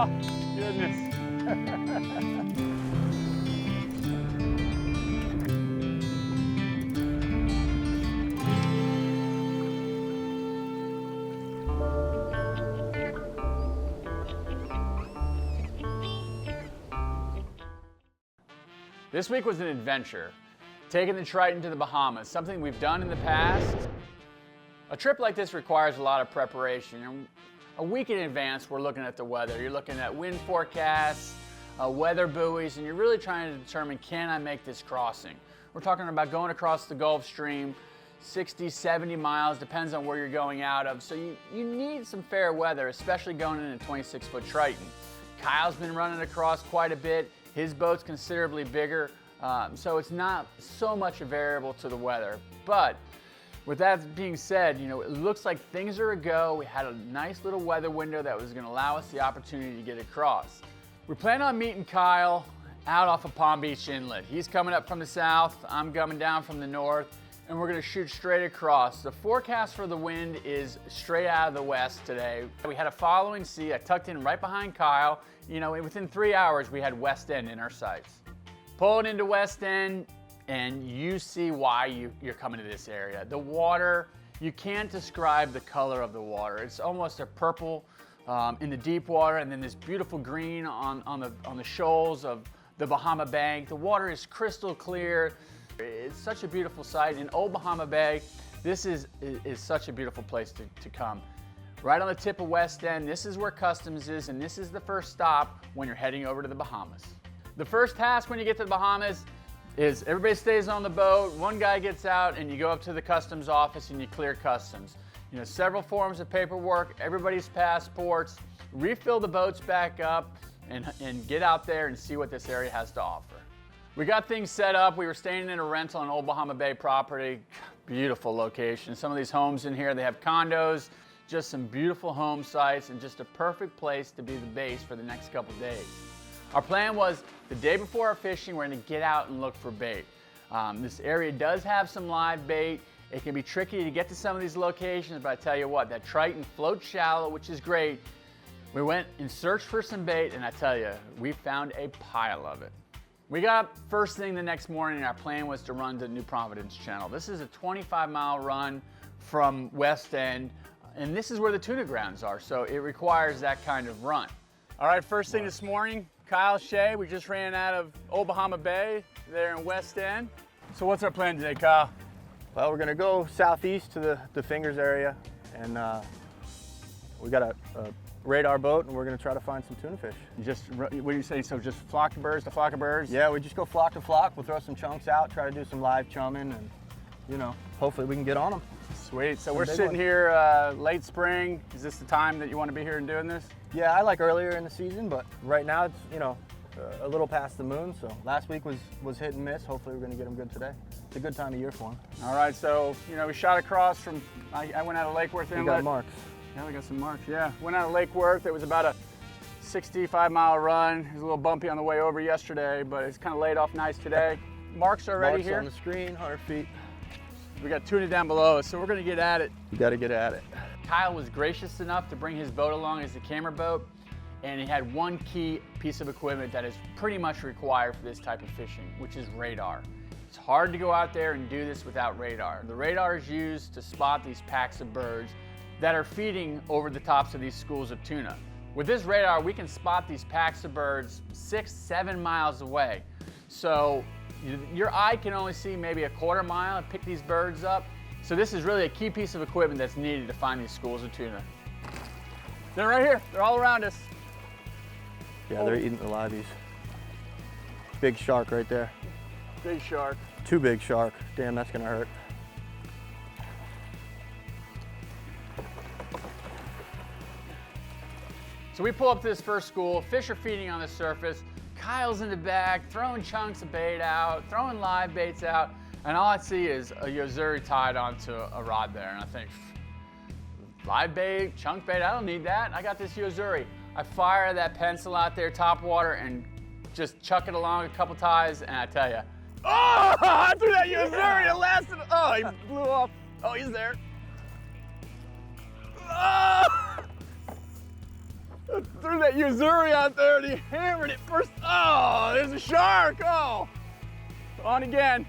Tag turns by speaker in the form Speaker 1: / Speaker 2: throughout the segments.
Speaker 1: Oh, goodness. This week was an adventure, taking the Triton to the Bahamas, something we've done in the past. A trip like this requires a lot of preparation. And a week in advance, we're looking at the weather. You're looking at wind forecasts, weather buoys, and you're really trying to determine, can I make this crossing? We're talking about going across the Gulfstream, 60, 70 miles, depends on where you're going out of. So you need some fair weather, especially going in a 26-foot Triton. Kyle's been running across quite a bit. His boat's considerably bigger, so it's not so much a variable to the weather. But with that being said, you know, it looks like things are a go. We had a nice little weather window that was going to allow us the opportunity to get across. We plan on meeting Kyle out off of Palm Beach Inlet. He's coming up from the south, I'm coming down from the north, and we're going to shoot straight across. The forecast for the wind is straight out of the west today. We had a following sea. I tucked in right behind Kyle. You know, within 3 hours, we had West End in our sights. Pulling into West End, and you see why you're coming to this area. The water, you can't describe the color of the water. It's almost a purple in the deep water, and then this beautiful green on the shoals of the Bahama Bank. The water is crystal clear. It's such a beautiful sight. In Old Bahama Bay, this is such a beautiful place to come. Right on the tip of West End, this is where customs is, and this is the first stop when you're heading over to the Bahamas. The first task when you get to the Bahamas is everybody stays on the boat, one guy gets out, and you go up to the customs office and you clear customs. You know, several forms of paperwork, everybody's passports, refill the boats back up, and get out there and see what this area has to offer. We got things set up. We were staying in a rental on Old Bahama Bay property. Beautiful location. Some of these homes in here, they have condos, just some beautiful home sites, and just a perfect place to be the base for the next couple days. Our plan was the day before our fishing, we're going to get out and look for bait. This area does have some live bait. It can be tricky to get to some of these locations, but I tell you what, that Triton floats shallow, which is great. We went and searched for some bait, and I tell you, we found a pile of it. We got up first thing the next morning, and our plan was to run to New Providence Channel. This is a 25-mile run from West End, and this is where the tuna grounds are, so it requires that kind of run. All right, first thing this morning, Kyle Shea. We just ran out of Old Bahama Bay there in West End. So what's our plan today, Kyle?
Speaker 2: Well, we're gonna go southeast to the Fingers area, and we got a radar boat, and we're gonna try to find some tuna fish.
Speaker 1: What do you say, so just flock of birds to flock of birds?
Speaker 2: Yeah, we just go flock to flock. We'll throw some chunks out, try to do some live chumming, and you know, hopefully we can get on them.
Speaker 1: Sweet, so we're sitting here late spring. Is this the time that you want to be here and doing this?
Speaker 2: Yeah, I like earlier in the season, but right now it's, you know, a little past the moon, so last week was hit and miss. Hopefully we're gonna get them good today. It's a good time of year for them.
Speaker 1: All right, so, you know, we shot across from, I went out of Lake Worth Inlet.
Speaker 2: We got marks.
Speaker 1: Yeah, we got some marks, yeah. Went out of Lake Worth. It was about a 65-mile run. It was a little bumpy on the way over yesterday, but it's kind of laid off nice today. Marks already here.
Speaker 2: Marks on the screen, 100 feet.
Speaker 1: We got tuna down below us, so we're gonna get at it.
Speaker 2: You gotta get at it.
Speaker 1: Kyle was gracious enough to bring his boat along as a camera boat, and he had one key piece of equipment that is pretty much required for this type of fishing, which is radar. It's hard to go out there and do this without radar. The radar is used to spot these packs of birds that are feeding over the tops of these schools of tuna. With this radar, we can spot these packs of birds 6, 7 miles away. So your eye can only see maybe a quarter mile and pick these birds up. So this is really a key piece of equipment that's needed to find these schools of tuna. They're right here, they're all around us.
Speaker 2: Yeah, they're eating the liveys. Big shark right there.
Speaker 1: Big shark.
Speaker 2: Too big shark. Damn, that's gonna hurt.
Speaker 1: So we pull up to this first school, fish are feeding on the surface, Kyle's in the back, throwing chunks of bait out, throwing live baits out, and all I see is a Yozuri tied onto a rod there, and I think, live bait, chunk bait, I don't need that, I got this Yozuri. I fire that pencil out there, top water, and just chuck it along a couple ties, and I tell you, oh, I threw that Yozuri, it lasted, oh, he blew off, oh, he's there. Oh! I threw that that Yuzuri out there and he hammered it first. Oh, there's a shark. Oh, on again.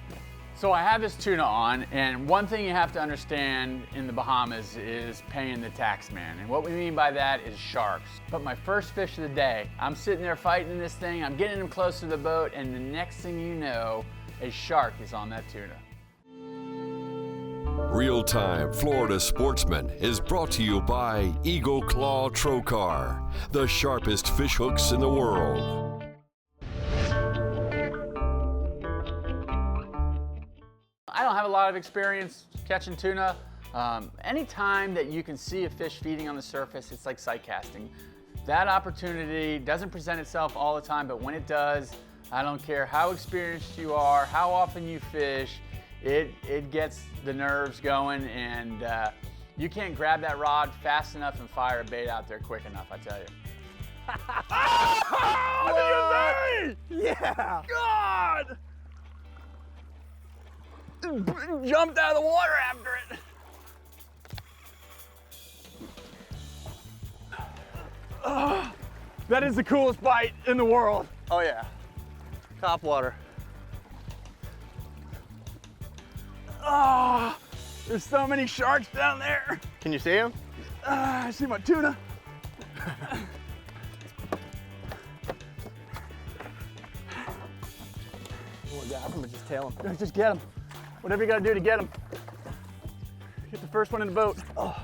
Speaker 1: So I have this tuna on, and one thing you have to understand in the Bahamas is paying the tax man. And what we mean by that is sharks. But my first fish of the day, I'm sitting there fighting this thing, I'm getting him close to the boat, and the next thing you know, a shark is on that tuna.
Speaker 3: Real-time Florida Sportsman is brought to you by Eagle Claw Trocar, the sharpest fish hooks in the world.
Speaker 1: I don't have a lot of experience catching tuna. Anytime that you can see a fish feeding on the surface, it's like sight casting. That opportunity doesn't present itself all the time, but when it does, I don't care how experienced you are, how often you fish, it gets the nerves going, and you can't grab that rod fast enough and fire a bait out there quick enough, I tell you. Oh,
Speaker 2: Yeah.
Speaker 1: God! Jumped out of the water after it. That is the coolest bite in the world.
Speaker 2: Oh yeah. Top water.
Speaker 1: Oh, there's so many sharks down there.
Speaker 2: Can you see him?
Speaker 1: I see my tuna.
Speaker 2: Oh my God, I'm gonna just tail him.
Speaker 1: Just get him. Whatever you gotta do to get him. Get the first one in the boat. Oh.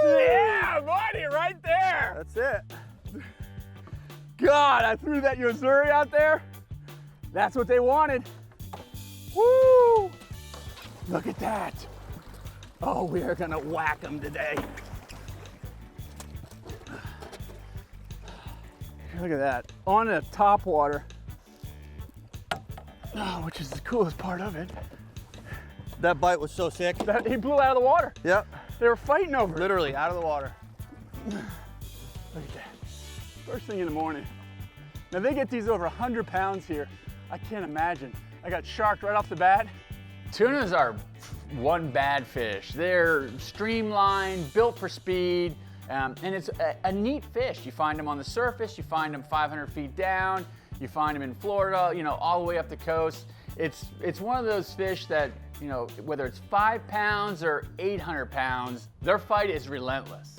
Speaker 1: Yeah, buddy, right there.
Speaker 2: That's it.
Speaker 1: God, I threw that Yuzuri out there. That's what they wanted. Woo! Look at that. Oh, we are gonna whack them today. Look at that, on a top water. Oh, which is the coolest part of it.
Speaker 2: That bite was so sick.
Speaker 1: He blew out of the water.
Speaker 2: Yep.
Speaker 1: They were fighting over it.
Speaker 2: Literally out of the water.
Speaker 1: Look at that. First thing in the morning. Now they get these over 100 pounds here. I can't imagine. I got sharked right off the bat. Tunas are one bad fish. They're streamlined, built for speed, and it's a neat fish. You find them on the surface, you find them 500 feet down, you find them in Florida, you know, all the way up the coast. It's one of those fish that, you know, whether it's 5 pounds or 800 pounds, their fight is relentless.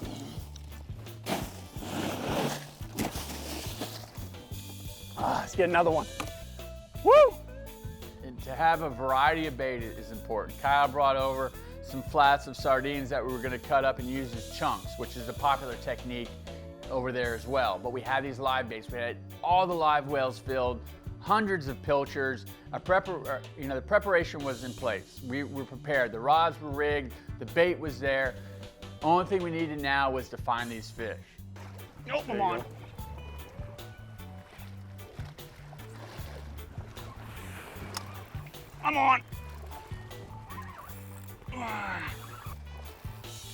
Speaker 1: Let's get another one. Woo! And to have a variety of bait is important. Kyle brought over some flats of sardines that we were gonna cut up and use as chunks, which is a popular technique over there as well. But we had these live baits. We had all the live whales filled, hundreds of pilchers. The preparation was in place. We were prepared. The rods were rigged, the bait was there. Only thing we needed now was to find these fish. Nope, I'm on. I'm on.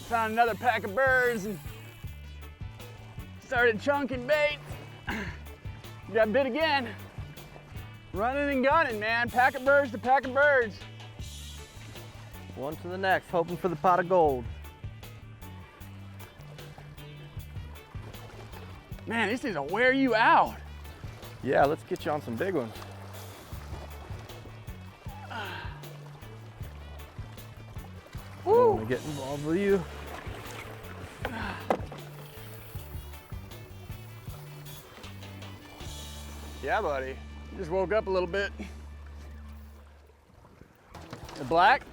Speaker 1: Found another pack of birds and started chunking bait. Got bit again. Running and gunning, man. Pack of birds to pack of birds.
Speaker 2: One to the next, hoping for the pot of gold.
Speaker 1: Man, these things will wear you out.
Speaker 2: Yeah, let's get you on some big ones. I don't want to get involved with you.
Speaker 1: Yeah, buddy. Just woke up a little bit. The black?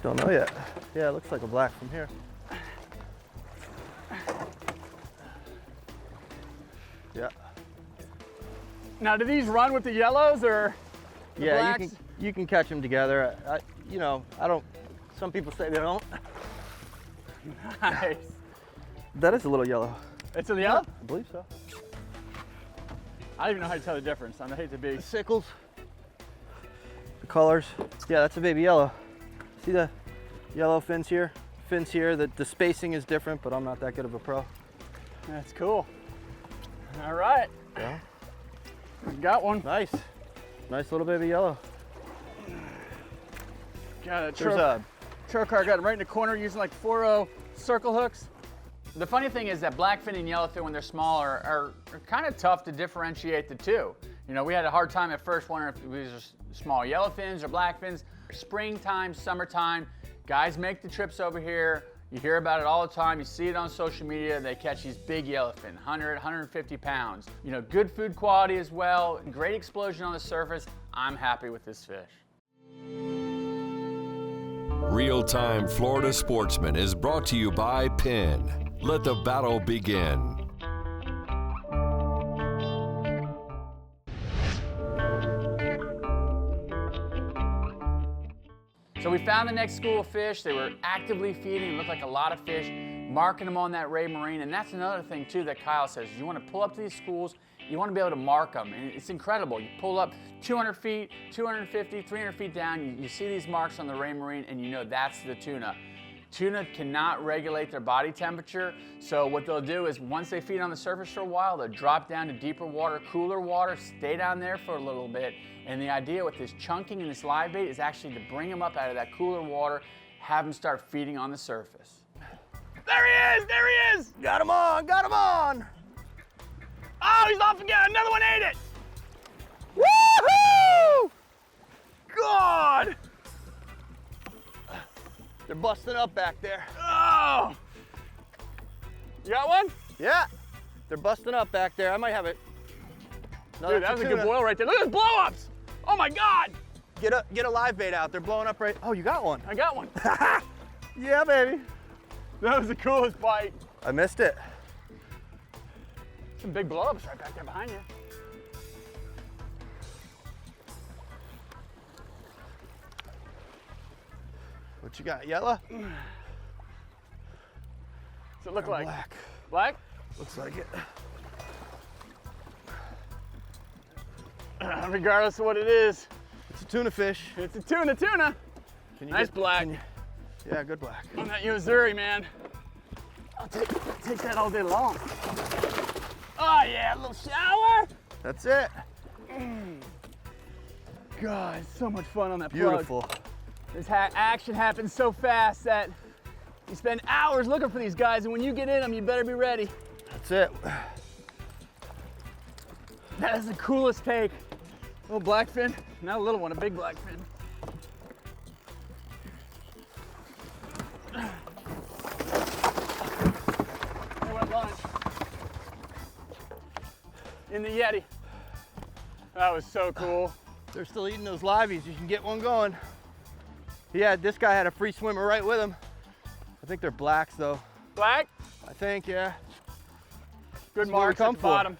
Speaker 2: Don't know yet. Yeah, it looks like a black from here. Yeah.
Speaker 1: Now, do these run with the yellows or the
Speaker 2: Yeah,
Speaker 1: blacks?
Speaker 2: you can catch them together. I don't. Some people say they don't.
Speaker 1: Nice.
Speaker 2: That is a little yellow.
Speaker 1: It's in the yellow?
Speaker 2: I believe so.
Speaker 1: I don't even know how to tell the difference. I hate to be.
Speaker 2: The sickles, the colors. Yeah, that's a baby yellow. See the yellow fins here? The spacing is different, but I'm not that good of a pro.
Speaker 1: That's cool. All right.
Speaker 2: Yeah.
Speaker 1: Got one.
Speaker 2: Nice. Nice little baby yellow.
Speaker 1: Got a
Speaker 2: There's a
Speaker 1: Trocar got him right in the corner using like 4-0 circle hooks. The funny thing is that blackfin and yellowfin, when they're smaller, are kind of tough to differentiate the two. You know, we had a hard time at first wondering if these are small yellowfins or blackfins. Springtime, summertime, guys make the trips over here. You hear about it all the time. You see it on social media. They catch these big yellowfin, 100, 150 pounds. You know, good food quality as well, great explosion on the surface. I'm happy with this fish.
Speaker 3: Real-Time Florida Sportsman is brought to you by Penn. Let the battle begin.
Speaker 1: So we found the next school of fish. They were actively feeding, looked like a lot of fish, marking them on that ray marine. And that's another thing too that Kyle says. You want to pull up to these schools, you want to be able to mark them. And it's incredible. You pull up 200 feet, 250, 300 feet down, you see these marks on the ray marine and you know that's the tuna. Tuna cannot regulate their body temperature, so what they'll do is once they feed on the surface for a while, they'll drop down to deeper water, cooler water, stay down there for a little bit, and the idea with this chunking and this live bait is actually to bring them up out of that cooler water, have them start feeding on the surface. There he is! There he is!
Speaker 2: Got him on! Got him on!
Speaker 1: Oh, he's off again! Another one ate it!
Speaker 2: Woohoo!
Speaker 1: God!
Speaker 2: They're busting up back there.
Speaker 1: Oh! You got one?
Speaker 2: Yeah, they're busting up back there. I might have it. Another
Speaker 1: Dude, that was a good
Speaker 2: tuna.
Speaker 1: boil right there. Look at those blow-ups! Oh my God!
Speaker 2: Get a live bait out. They're blowing up right. Oh, you got one.
Speaker 1: I got one.
Speaker 2: Yeah, baby.
Speaker 1: That was the coolest bite.
Speaker 2: I missed it.
Speaker 1: Some big blow-ups right back there behind you.
Speaker 2: What you got? Yellow?
Speaker 1: What's it look
Speaker 2: Or
Speaker 1: like?
Speaker 2: black.
Speaker 1: Black?
Speaker 2: Looks like it.
Speaker 1: Regardless of what it is,
Speaker 2: It's a tuna fish.
Speaker 1: it's a tuna.
Speaker 2: Can you
Speaker 1: Nice black.
Speaker 2: can you- yeah, good black.
Speaker 1: On that Missouri, man. I'll take that all day long. Oh yeah, a little shower.
Speaker 2: That's it.
Speaker 1: God, it's so much fun on that
Speaker 2: Beautiful.
Speaker 1: plug. This action happens so fast that you spend hours looking for these guys, and when you get in them, you better be ready.
Speaker 2: That's it.
Speaker 1: That is the coolest take. Little blackfin, not a little one, a big blackfin. They went lunch. In the Yeti. That was so cool.
Speaker 2: They're still eating those liveys. You can get one going. Yeah, this guy had a free swimmer right with him. I think they're blacks though.
Speaker 1: Black,
Speaker 2: I think, yeah.
Speaker 1: good
Speaker 2: That's what we
Speaker 1: marks at
Speaker 2: come
Speaker 1: the
Speaker 2: for.
Speaker 1: bottom.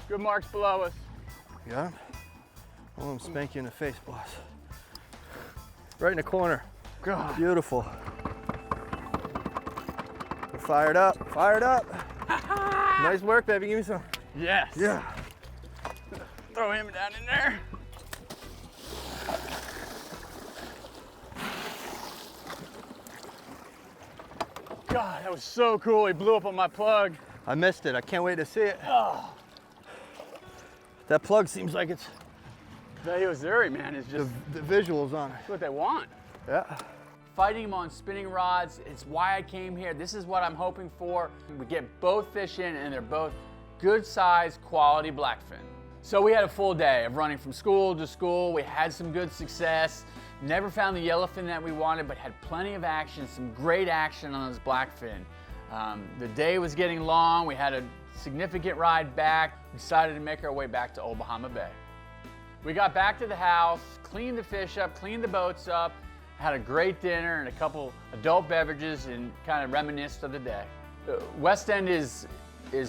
Speaker 1: Good marks below us.
Speaker 2: Yeah. I want him spank you in the face, boss. Right in the corner.
Speaker 1: God.
Speaker 2: Beautiful. We're fired up. Fired up. Nice work, baby. Give me some.
Speaker 1: Yes.
Speaker 2: Yeah.
Speaker 1: Throw him down in there. God, that was so cool. He blew up on my plug.
Speaker 2: I missed it. I can't wait to see it.
Speaker 1: Oh,
Speaker 2: That plug seems like it's
Speaker 1: that Missouri, man, is
Speaker 2: the,
Speaker 1: just
Speaker 2: the visuals on it.
Speaker 1: what they want.
Speaker 2: Yeah.
Speaker 1: Fighting them on spinning rods, it's why I came here. This is what I'm hoping for. We get both fish in and they're both good size, quality blackfin. So we had a full day of running from school to school. We had some good success. Never found the yellowfin that we wanted, but had plenty of action, some great action on this blackfin. The day was getting long. We had a significant ride back. We decided to make our way back to Old Bahama Bay. We got back to the house, cleaned the fish up, cleaned the boats up, had a great dinner and a couple adult beverages and kind of reminisced of the day. West End is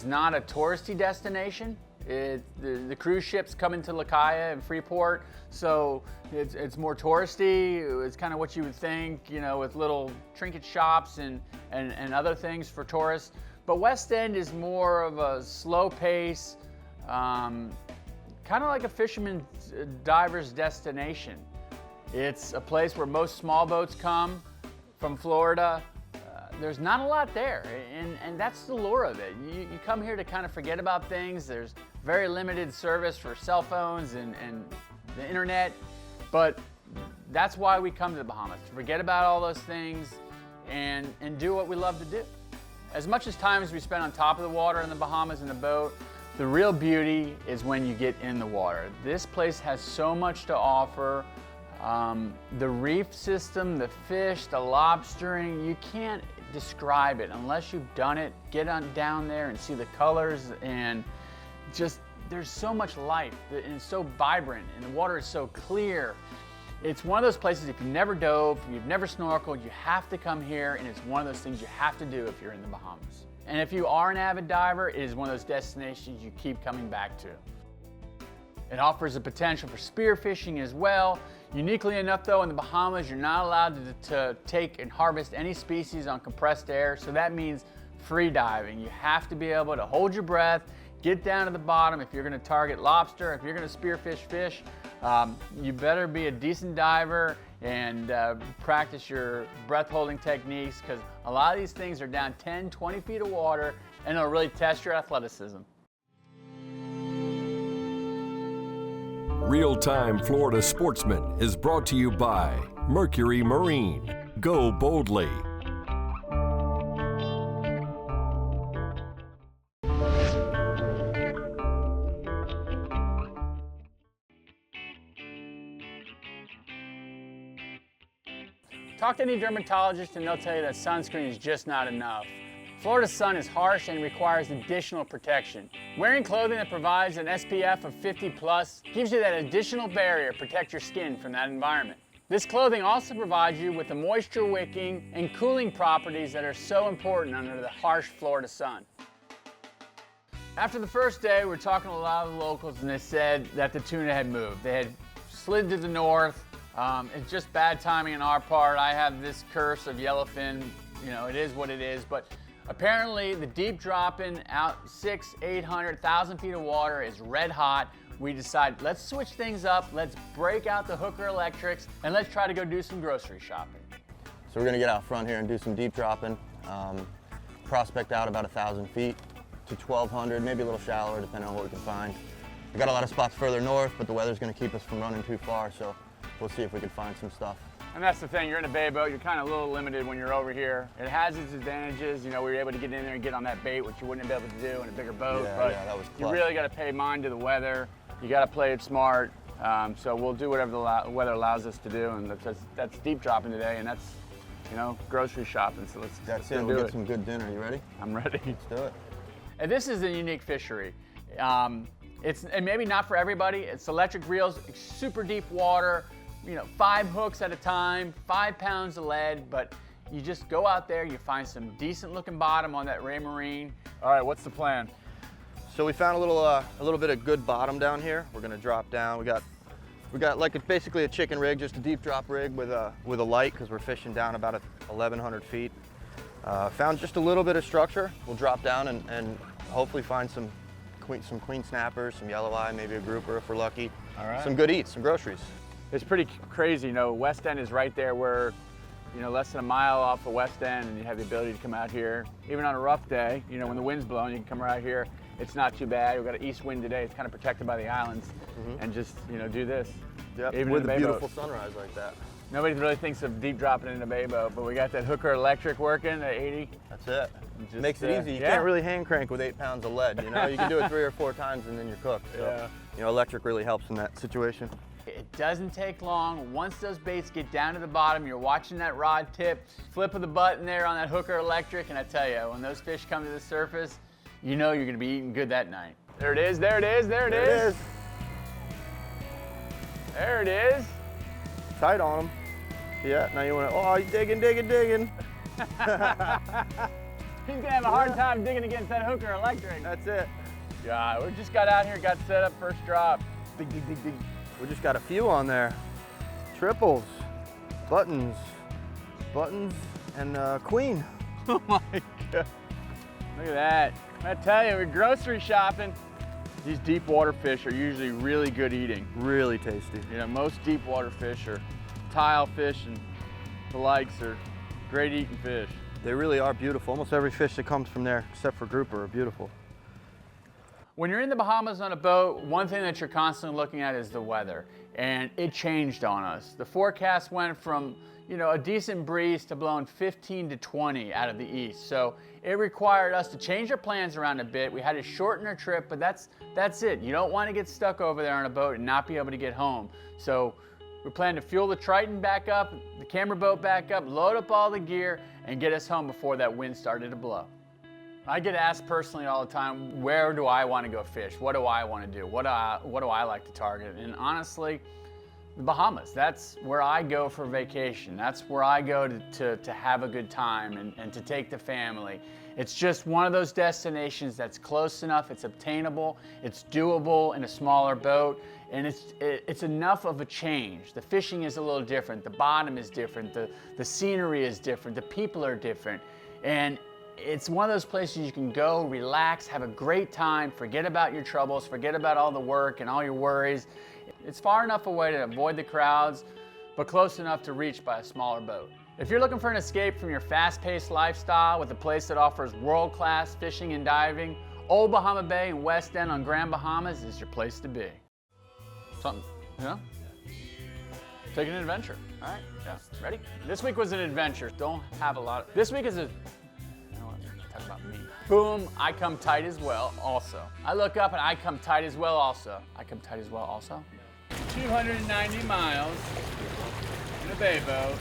Speaker 1: not a touristy destination. The cruise ships come into Lakaya and Freeport, so it's more touristy. It's kind of what you would think, you know, with little trinket shops and other things for tourists. But West End is more of a slow pace, kind of like a fisherman diver's destination. It's a place where most small boats come from Florida. There's not a lot there, and that's the lure of it. You come here to kind of forget about things. There's very limited service for cell phones and the internet, but that's why we come to the Bahamas, to forget about all those things and do what we love to do. As much as time as we spend on top of the water in the Bahamas in the boat, the real beauty is when you get in the water. This place has so much to offer. The reef system, the fish, the lobstering, you can't describe it unless you've done it. Get on down there and see the colors, and just, there's so much life, and it's so vibrant, and the water is so clear. It's one of those places, if you've never dove, if you've never snorkeled, you have to come here, and it's one of those things you have to do if you're in the Bahamas. And if you are an avid diver, it is one of those destinations you keep coming back to. It offers the potential for spearfishing as well. Uniquely enough though, in the Bahamas, you're not allowed to take and harvest any species on compressed air, so that means free diving. You have to be able to hold your breath, get down to the bottom. If you're gonna target lobster, if you're gonna spearfish fish, you better be a decent diver and practice your breath holding techniques, because a lot of these things are down 10, 20 feet of water, and it'll really test your athleticism.
Speaker 3: Real-Time Florida Sportsman is brought to you by Mercury Marine. Go boldly.
Speaker 1: Talk to any dermatologist and they'll tell you that sunscreen is just not enough. Florida's sun is harsh and requires additional protection. Wearing clothing that provides an SPF of 50+ gives you that additional barrier to protect your skin from that environment. This clothing also provides you with the moisture wicking and cooling properties that are so important under the harsh Florida sun. After the first day, we were talking to a lot of the locals and they said that the tuna had moved. They had slid to the north. It's just bad timing on our part. I have this curse of yellowfin, you know, it is what it is, but apparently the deep dropping out 600, 800, 1,000 feet of water is red hot. We decided, let's switch things up, let's break out the hooker electrics, and let's try to go do some grocery shopping.
Speaker 2: So we're gonna get out front here and do some deep dropping. Prospect out about 1,000 feet to 1,200, maybe a little shallower depending on what we can find. We got a lot of spots further north, but the weather's gonna keep us from running too far, so we'll see if we can find some stuff.
Speaker 1: And that's the thing, you're in a bay boat, you're kind of a little limited when you're over here. It has its advantages, you know, we were able to get in there and get on that bait, which you wouldn't be able to do in a bigger boat, but
Speaker 2: yeah, that was
Speaker 1: you really got to pay mind to the weather. You got to play it smart, so we'll do whatever the weather allows us to do, and that's deep dropping today, and that's, you know, grocery shopping, so let's
Speaker 2: it, we'll get some good dinner. You ready?
Speaker 1: I'm ready.
Speaker 2: Let's do it.
Speaker 1: And this is a unique fishery. And maybe not for everybody. It's electric reels, super deep water, you know, 5 hooks at a time, 5 pounds of lead, but you just go out there, you find some decent looking bottom on that Ray Marine. All right, what's the plan?
Speaker 2: So we found a little bit of good bottom down here. We're gonna drop down. We got like basically a chicken rig, just a deep drop rig with a light, because we're fishing down about 1,100 feet. Found just a little bit of structure. We'll drop down and hopefully find some queen snappers, some yellow eye, maybe a grouper if we're lucky.
Speaker 1: All right.
Speaker 2: Some good eats, some groceries.
Speaker 1: It's pretty crazy, you know, West End is right there where, you know, less than a mile off the West End, and you have the ability to come out here. Even on a rough day, you know, when the wind's blowing, you can come right here. It's not too bad. We've got an east wind today. It's kind of protected by the islands, and just, you know, do this.
Speaker 2: Yep,
Speaker 1: even
Speaker 2: with
Speaker 1: in a
Speaker 2: a
Speaker 1: bay
Speaker 2: beautiful
Speaker 1: boat.
Speaker 2: sunrise like that.
Speaker 1: Nobody really thinks of deep dropping in a bay boat, but we got that hooker electric working at 80.
Speaker 2: That's it.
Speaker 1: Just,
Speaker 2: makes it easy. You can't really hand crank with 8 pounds of lead, you know? You can do it 3 or 4 times and then you're cooked. So,
Speaker 1: Yeah.
Speaker 2: you know, electric really helps in that situation.
Speaker 1: It doesn't take long. Once those baits get down to the bottom, you're watching that rod tip, flip of the button there on that hooker electric, and I tell you, when those fish come to the surface, you know you're gonna be eating good that night. There it is, there it is, there it is. There it is.
Speaker 2: Tight on them. Yeah, now you want to, oh, you're digging.
Speaker 1: He's gonna have a hard time digging against that hooker electric.
Speaker 2: That's it.
Speaker 1: Yeah, we just got out here, got set up, first drop. Dig, dig, dig, dig.
Speaker 2: We just got a few on there. Triples, buttons, and queen.
Speaker 1: Oh my God. Look at that. I tell you, we're grocery shopping. These deep water fish are usually really good eating.
Speaker 2: Really tasty.
Speaker 1: You know, most deep water fish are tile fish and the likes are great eating fish.
Speaker 2: They really are beautiful. Almost every fish that comes from there, except for grouper, are beautiful.
Speaker 1: When you're in the Bahamas on a boat, one thing that you're constantly looking at is the weather, and it changed on us. The forecast went from, you know, a decent breeze to blowing 15 to 20 out of the east. So it required us to change our plans around a bit. We had to shorten our trip, but that's it. You don't want to get stuck over there on a boat and not be able to get home. So we plan to fuel the Triton back up, the camera boat back up, load up all the gear, and get us home before that wind started to blow. I get asked personally all the time, where do I want to go fish? What do I want to do? What do I like to target? And honestly, the Bahamas. That's where I go for vacation. That's where I go to have a good time and to take the family. It's just one of those destinations that's close enough, it's obtainable, it's doable in a smaller boat, and it's enough of a change. The fishing is a little different, the bottom is different, the scenery is different, the people are different, and it's one of those places you can go, relax, have a great time, forget about your troubles, forget about all the work and all your worries. It's far enough away to avoid the crowds, but close enough to reach by a smaller boat. If you're looking for an escape from your fast-paced lifestyle with a place that offers world-class fishing and diving, Old Bahama Bay and West End on Grand Bahamas is your place to be. Something, you know? Take an adventure, all right? Yeah, ready? This week was an adventure. Don't have a lot of, this week is a, talk about me. Boom, I come tight as well also. I look up and I come tight as well also. I come tight as well also. 290 miles in a bay boat.